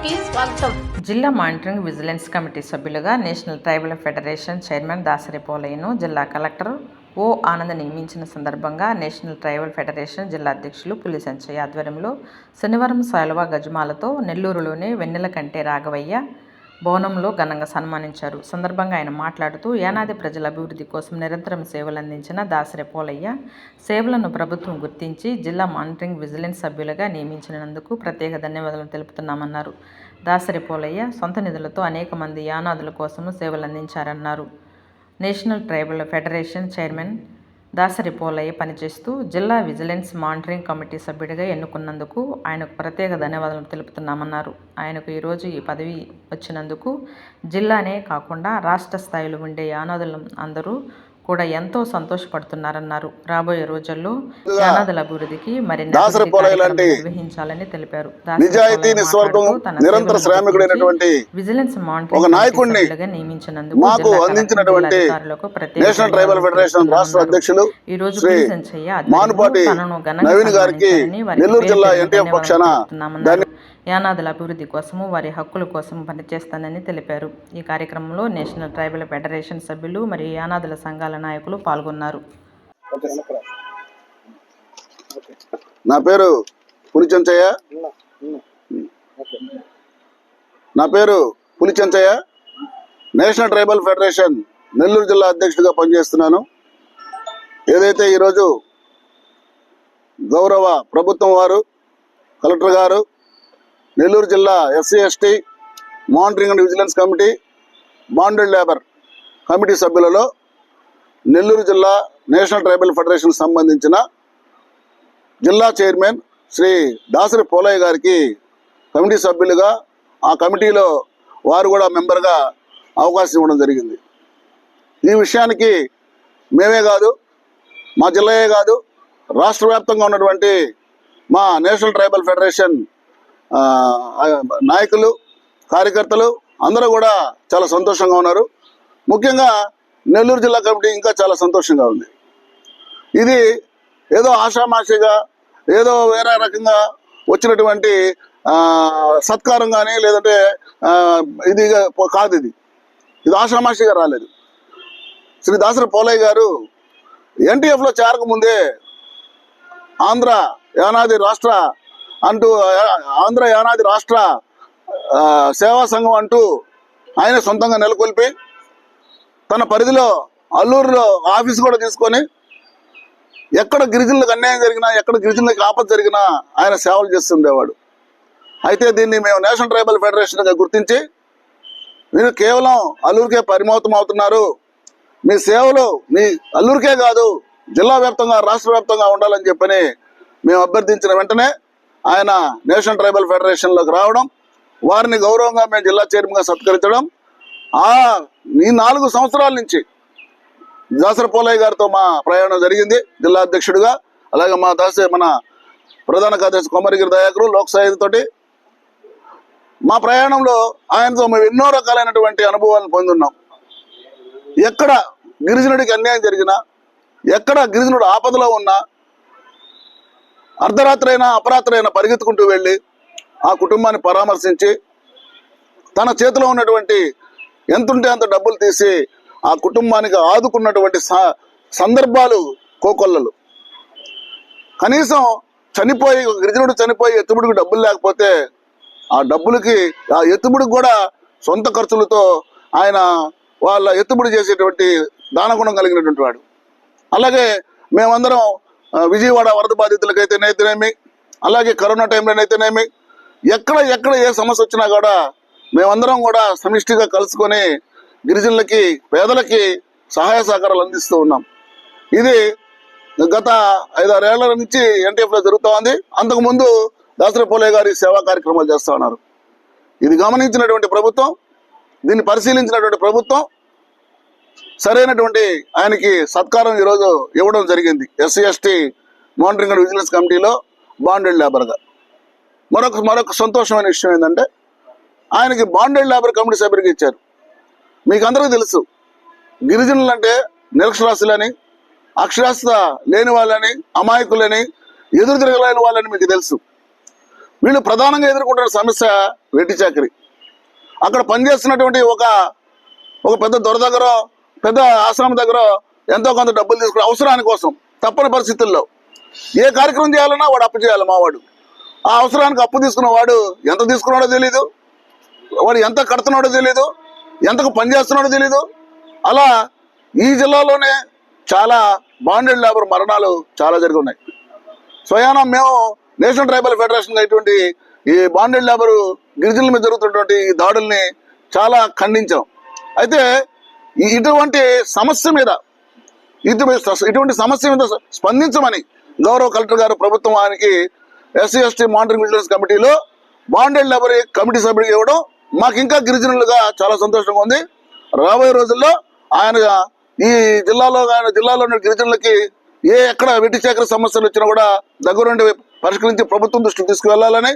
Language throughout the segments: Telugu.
కి స్వాగతం. జిల్లా మానిటరింగ్ విజిలెన్స్ కమిటీ సభ్యులుగా national tribal federation chairman Dasari పోలయ్యను జిల్లా కలెక్టర్ ఓ ఆనంద్ నియమించిన సందర్భంగా నేషనల్ ట్రైబల్ ఫెడరేషన్ జిల్లా అధ్యక్షులు పులి సంచయ్య ఆధ్వర్యంలో శనివారం శాలువా గజమాలతో నెల్లూరులోని వెన్నెలకంటి రాఘవయ్య భవనంలో ఘనంగా సన్మానించారు. సందర్భంగా ఆయన మాట్లాడుతూ యానాది ప్రజల అభివృద్ధి కోసం నిరంతరం సేవలందించిన దాసరి పోలయ్య సేవలను ప్రభుత్వం గుర్తించి జిల్లా మానిటరింగ్ విజిలెన్స్ సభ్యులుగా నియమించినందుకు ప్రత్యేక ధన్యవాదాలు తెలుపుతున్నామన్నారు. దాసరి పోలయ్య సొంత నిధులతో అనేక మంది యానాదుల కోసము సేవలందించారన్నారు. National tribal federation chairman Dasari Polaiah పనిచేస్తూ జిల్లా విజిలెన్స్ మానిటరింగ్ కమిటీ సభ్యుడిగా ఎన్నుకున్నందుకు ఆయనకు ప్రత్యేక ధన్యవాదాలు తెలుపుతున్నామన్నారు. ఆయనకు ఈరోజు ఈ పదవి వచ్చినందుకు జిల్లానే కాకుండా రాష్ట్ర స్థాయిలో ఉండే యానాదులు అందరూ కూడా ఎంతో సంతోషపడుతున్నారన్నారు. రాబోయే రోజుల్లో యానాదుల అభివృద్ధికి మరిన్ని నిర్వహించాలని తెలిపారు. విజిలెన్స్ మానిటరింగ్ నియమించినందుకు ఈ రోజు తనను ఘనంగా యానాదుల అభివృద్ధి కోసము వారి హక్కుల కోసం పనిచేస్తానని తెలిపారు. ఈ కార్యక్రమంలో నేషనల్ ట్రైబల్ ఫెడరేషన్ సభ్యులు మరియు యానాదుల సంఘాల నాయకులు పాల్గొన్నారు. నా పేరు పులి Chenchaiah, national tribal federation Nellore జిల్లా అధ్యక్షుడిగా పనిచేస్తున్నాను. ఏదైతే ఈరోజు గౌరవ ప్రభుత్వం వారు, కలెక్టర్ గారు, నెల్లూరు జిల్లా SC ST monitoring and vigilance committee, bonded labour committee సభ్యులలో నెల్లూరు జిల్లా నేషనల్ ట్రైబల్ ఫెడరేషన్ సంబంధించిన జిల్లా చైర్మన్ శ్రీ దాసరి పోలయ్య గారికి కమిటీ సభ్యులుగా, ఆ కమిటీలో వారు కూడా మెంబర్గా అవకాశం ఇవ్వడం జరిగింది. ఈ విషయానికి మేమే కాదు, మా జిల్లాయే కాదు, రాష్ట్ర వ్యాప్తంగా ఉన్నటువంటి మా నేషనల్ ట్రైబల్ ఫెడరేషన్ నాయకులు, కార్యకర్తలు అందరూ కూడా చాలా సంతోషంగా ఉన్నారు. ముఖ్యంగా నెల్లూరు జిల్లా కమిటీ ఇంకా చాలా సంతోషంగా ఉంది. ఇది ఏదో ఆషామాషిగా ఏదో వేరే రకంగా వచ్చినటువంటి సత్కారం కానీ లేదంటే ఇది కాదు. ఇది ఆషామాషిగా రాలేదు. శ్రీ దాసరి పోలయ్య గారు ఎన్టీఎఫ్లో చేరకముందే ఆంధ్ర యానాది రాష్ట్ర సేవా సంఘం అంటూ ఆయన సొంతంగా నెలకొల్పి తన పరిధిలో అల్లూరులో ఆఫీస్ కూడా తీసుకొని ఎక్కడ గిరిజనులకు అన్యాయం జరిగినా, ఎక్కడ గిరిజనులకు ఆపద జరిగినా ఆయన సేవలు చేస్తుండేవాడు. అయితే దీన్ని మేము నేషనల్ ట్రైబల్ ఫెడరేషన్గా గుర్తించి మీరు కేవలం అల్లూరుకే పరిమితం అవుతున్నారు, మీ సేవలు మీ అల్లూరుకే కాదు జిల్లా వ్యాప్తంగా రాష్ట్ర వ్యాప్తంగా ఉండాలని చెప్పని మేము అభ్యర్థించిన వెంటనే ఆయన నేషనల్ ట్రైబల్ ఫెడరేషన్లోకి రావడం, వారిని గౌరవంగా మేము జిల్లా చైర్మన్గా సత్కరించడం, ఈ 4 సంవత్సరాల నుంచి దాసరి పోలయ్య గారితో మా ప్రయాణం జరిగింది జిల్లా అధ్యక్షుడిగా. అలాగే మన ప్రధాన కార్యదర్శి కొమరగిరి దయాకరు లోక్సాయితోటి మా ప్రయాణంలో ఆయనతో మేము ఎన్నో రకాలైనటువంటి అనుభవాలను పొందున్నాం. ఎక్కడ గిరిజనుడికి అన్యాయం జరిగినా, ఎక్కడ గిరిజనుడు ఆపదలో ఉన్నా అర్ధరాత్రి అయినా అపరాత్రి అయినా పరిగెత్తుకుంటూ వెళ్ళి ఆ కుటుంబాన్ని పరామర్శించి తన చేతిలో ఉన్నటువంటి ఎంతుంటే అంత డబ్బులు తీసి ఆ కుటుంబానికి ఆదుకున్నటువంటి సందర్భాలు కోకొల్లలు. కనీసం గిరిజనుడు చనిపోయి ఎత్తుబడికి డబ్బులు లేకపోతే ఆ డబ్బులకి, ఆ ఎత్తుబడికి కూడా సొంత ఖర్చులతో ఆయన వాళ్ళ ఎత్తుబడి చేసేటువంటి దానగుణం కలిగినటువంటి వాడు. అలాగే మేమందరం విజయవాడ వరద బాధితులకైతేనేమి, అలాగే కరోనా టైంలోనైతేనేమి, ఎక్కడ ఏ సమస్య వచ్చినా కూడా మేమందరం కూడా సమిష్టిగా కలుసుకొని గిరిజనులకి, పేదలకి సహాయ సహకారాలు అందిస్తూ ఉన్నాం. ఇది గత 5-6 ఏళ్ల నుంచి ఎన్టీఎఫ్లో జరుగుతూ ఉంది. అంతకుముందు దాసరి పోలయ్య గారి సేవా కార్యక్రమాలు చేస్తూ ఉన్నారు. ఇది గమనించినటువంటి ప్రభుత్వం, దీన్ని పరిశీలించినటువంటి ప్రభుత్వం సరైనటువంటి ఆయనకి సత్కారం ఈరోజు ఇవ్వడం జరిగింది. SC ST monitoring and vigilance కమిటీలో బాండెడ్ లేబర్గా. మరొక సంతోషమైన విషయం ఏంటంటే ఆయనకి బాండెడ్ లేబర్ కమిటీ సభ్యుడికి ఇచ్చారు. మీకు అందరికీ తెలుసు, గిరిజనులు అంటే నిరక్షరాస్యులని, అక్షరాస్యత లేని వాళ్ళని, అమాయకులని, ఎదురు తిరగలేని వాళ్ళని మీకు తెలుసు. వీళ్ళు ప్రధానంగా ఎదుర్కొంటున్న సమస్య వెట్టి చాకరీ. అక్కడ పనిచేస్తున్నటువంటి ఒక పెద్ద దొర దగ్గర, పెద్ద ఆశ్రమం దగ్గర ఎంతో కొంత డబ్బులు తీసుకుని అవసరాని కోసం తప్పని పరిస్థితుల్లో ఏ కార్యక్రమం చేయాలన్నా వాడు అప్పు చేయాలి. మావాడు ఆ అవసరానికి అప్పు తీసుకున్న వాడు ఎంత తీసుకున్నాడో తెలీదు, వాడు ఎంత కడుతున్నాడో తెలీదు, ఎంతకు పనిచేస్తున్నాడో తెలీదు. అలా ఈ జిల్లాలోనే చాలా బాండెడ్ లేబర్ మరణాలు చాలా జరిగి ఉన్నాయి. స్వయానా మేము నేషనల్ ట్రైబల్ ఫెడరేషన్ ఇటువంటి ఈ బాండెడ్ లేబర్ గిరిజనుల మీద జరుగుతున్నటువంటి ఈ దాడుల్ని చాలా ఖండించాం. అయితే ఇటువంటి సమస్య మీద స్పందించమని గౌరవ కలెక్టర్ గారు ప్రభుత్వానికి ఎస్సీ ఎస్టీ మానిటరింగ్ విజిలెన్స్ కమిటీలో బాండెడ్ లేబర్ కమిటీ సభ్యుడికి ఇవ్వడం మాకు ఇంకా గిరిజనులుగా చాలా సంతోషంగా ఉంది. రాబోయే రోజుల్లో ఆయన ఈ జిల్లాలో గిరిజనులకి ఎక్కడ వెట్టి చాకరీ సమస్యలు వచ్చినా కూడా దగ్గరుండి పరిష్కరించి ప్రభుత్వం దృష్టికి తీసుకువెళ్లాలని,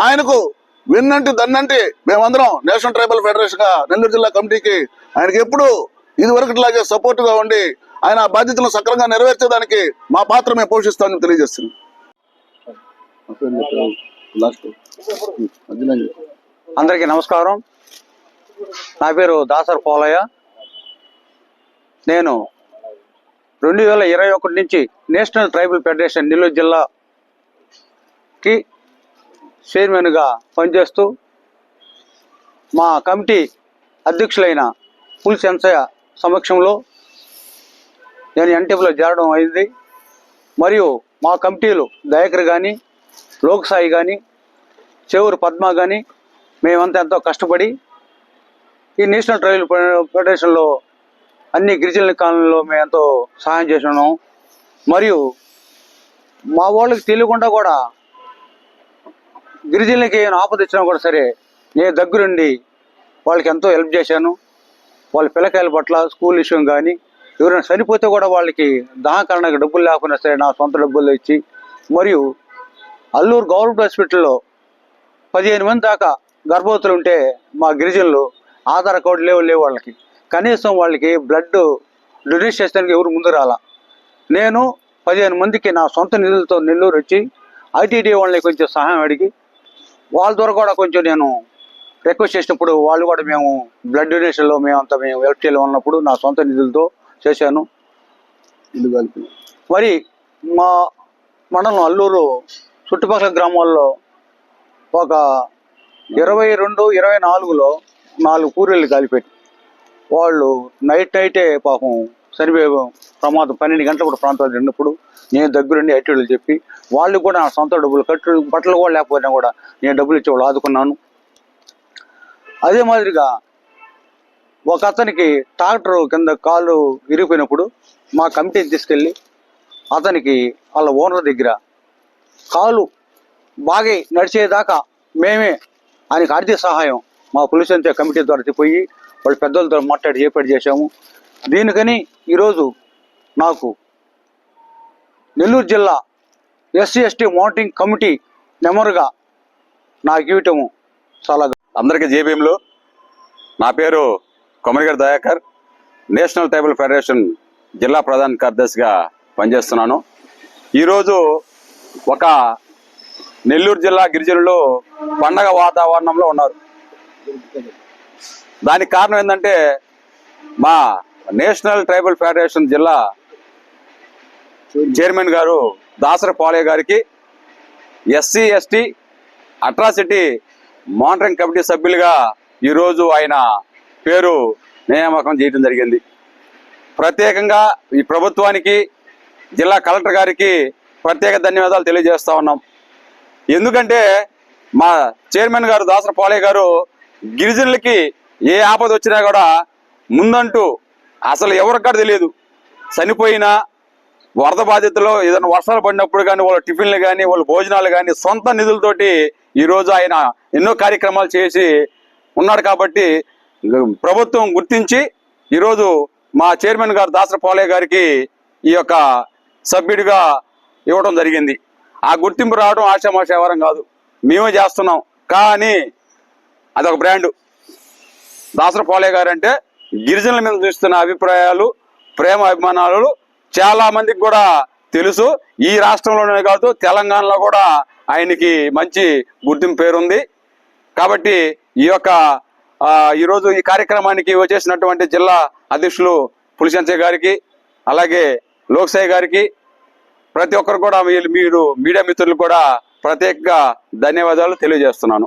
ఆయనకు విన్నంటి దన్నంటి మేమందరం నేషనల్ ట్రైబల్ ఫెడరేషన్ గా నెల్లూరు జిల్లా కమిటీకి ఆయనకి ఎప్పుడు ఇదివరకట్లాగే సపోర్ట్ గా ఉండి ఆయన బాధ్యతలను సక్రమంగా నెరవేర్చేదానికి మా పాత్ర మేము పోషిస్తామని తెలియజేస్తున్నాం. అందరికీ నమస్కారం. నా పేరు దాసర్ పోలయ్య. నేను 2021 నుంచి నేషనల్ ట్రైబల్ ఫెడరేషన్ నెల్లూరు జిల్లాకి చైర్మన్గా పనిచేస్తూ మా కమిటీ అధ్యక్షులైన పులిస్ ఎన్సయ్య సమక్షంలో నేను ఎన్టీఎఫ్లో చేరడం అయింది. మరియు మా కమిటీలు దయాకర్ కానీ, లోక్సాయి కానీ, చెవురు పద్మ కానీ మేమంతా ఎంతో కష్టపడి ఈ నేషనల్ ట్రైబల్ ఫెడరేషన్లో అన్ని గిరిజనుల కాలంలో మేము ఎంతో సహాయం చేస్తున్నాం. మరియు మా వాళ్ళకి తెలియకుండా కూడా గిరిజనులకి ఏమైనా ఆపద వచ్చినా కూడా సరే నేను దగ్గరుండి వాళ్ళకి ఎంతో హెల్ప్ చేశాను. వాళ్ళ పిల్లకాయల పట్ల స్కూల్ విషయం కానీ, ఎవరైనా చనిపోతే కూడా వాళ్ళకి దహకరణకు డబ్బులు లేకపోయినా సరే నా సొంత డబ్బులు ఇచ్చి, మరియు అల్లూరు గవర్నమెంట్ హాస్పిటల్లో 15 మంది దాకా గర్భవతులు ఉంటే మా గిరిజనులు ఆధార్ కార్డు లేవు వాళ్ళకి, కనీసం వాళ్ళకి బ్లడ్ డొనేట్ చేసేందుకు ఎవరు ముందు రాలా. నేను 15 మందికి నా సొంత నిధులతో నెల్లూరు వచ్చి ఐటీడీ వాళ్ళని కొంచెం సహాయం అడిగి వాళ్ళ ద్వారా కూడా కొంచెం నేను రిక్వెస్ట్ చేసినప్పుడు వాళ్ళు కూడా మేము బ్లడ్ డొనేషన్లో మేము హెల్ప్ చేయాలి ఉన్నప్పుడు నా సొంత నిధులతో చేశాను. మరి మా మండలం అల్లూరు చుట్టుపక్కల గ్రామాల్లో ఒక 22-24లో 4 పూరీలు కాలిపెట్టి వాళ్ళు నైటే పాపం చనిపోయే ప్రమాదం 12 గంటల ప్రాంతాలు జరిగినప్పుడు నేను దగ్గరుండి ఐటీడీలు చెప్పి వాళ్ళు కూడా నా సొంత డబ్బులు బట్టలు కూడా లేకపోయినా కూడా నేను డబ్బులు ఇచ్చి వాళ్ళు ఆదుకున్నాను. అదే మాదిరిగా ఒక అతనికి ట్రాక్టర్ కింద కాలు విరిగిపోయినప్పుడు మా కమిటీని తీసుకెళ్ళి అతనికి వాళ్ళ ఓనర్ దగ్గర కాలు బాగా నడిచేదాకా మేమే ఆయనకి ఆర్థిక సహాయం మా పోలీస్ కమిటీ ద్వారా పోయి వాళ్ళు పెద్దలతో మాట్లాడి ఏర్పాటు చేశాము. దీనికని ఈరోజు నాకు నెల్లూరు జిల్లా ఎస్సీ ఎస్టీ మానిటరింగ్ కమిటీ మెంబర్గా నాకు ఇవ్వటము చాలా. అందరికీ జేబీఎంలు. నా పేరు కొమరిగారి దయాకర్, నేషనల్ ట్రైబల్ ఫెడరేషన్ జిల్లా ప్రధాన కార్యదర్శిగా పనిచేస్తున్నాను. ఈరోజు ఒక నెల్లూరు జిల్లా గిరిజనులు పండగ వాతావరణంలో ఉన్నారు. దానికి కారణం ఏంటంటే మా నేషనల్ ట్రైబల్ ఫెడరేషన్ జిల్లా చైర్మన్ గారు దాసరి పోలయ్య గారికి SC ST atrocity monitoring committee సభ్యులుగా ఈరోజు ఆయన పేరు నియామకం చేయడం జరిగింది. ప్రత్యేకంగా ఈ ప్రభుత్వానికి, జిల్లా కలెక్టర్ గారికి ప్రత్యేక ధన్యవాదాలు తెలియజేస్తా ఉన్నాం. ఎందుకంటే మా చైర్మన్ గారు దాసరి పోలయ్య గారు గిరిజనులకి ఏ ఆపద వచ్చినా కూడా ముందంటూ అసలు ఎవరికీ తెలియదు, చనిపోయినా వరద బాధితులు ఏదైనా వర్షాలు పడినప్పుడు కానీ వాళ్ళ టిఫిన్లు కానీ వాళ్ళ భోజనాలు కానీ సొంత నిధులతోటి ఈరోజు ఆయన ఎన్నో కార్యక్రమాలు చేసి ఉన్నాడు. కాబట్టి ప్రభుత్వం గుర్తించి ఈరోజు మా చైర్మన్ గారు దాసరి పోలయ్య గారికి ఈ యొక్క సభ్యుడిగా ఇవ్వడం జరిగింది. ఆ గుర్తింపు రావడం ఆశామాష వ్యవహారం కాదు, మేమే చేస్తున్నాం. కానీ అదొక బ్రాండు. దాసరి పోలయ్య గారు అంటే గిరిజనుల మీద చూస్తున్న అభిప్రాయాలు, ప్రేమ అభిమానాలు చాలా మందికి కూడా తెలుసు. ఈ రాష్ట్రంలోనే కాదు తెలంగాణలో కూడా ఆయనకి మంచి గుర్తింపు పేరుంది. కాబట్టి ఈరోజు ఈ కార్యక్రమానికి వచ్చేసినటువంటి జిల్లా అధ్యక్షులు పులిసెంచయ్య గారికి, అలాగే లోక్సాయి గారికి, ప్రతి ఒక్కరు కూడా మీరు మీడియా మిత్రులు కూడా ప్రత్యేకంగా ధన్యవాదాలు తెలియజేస్తున్నాను.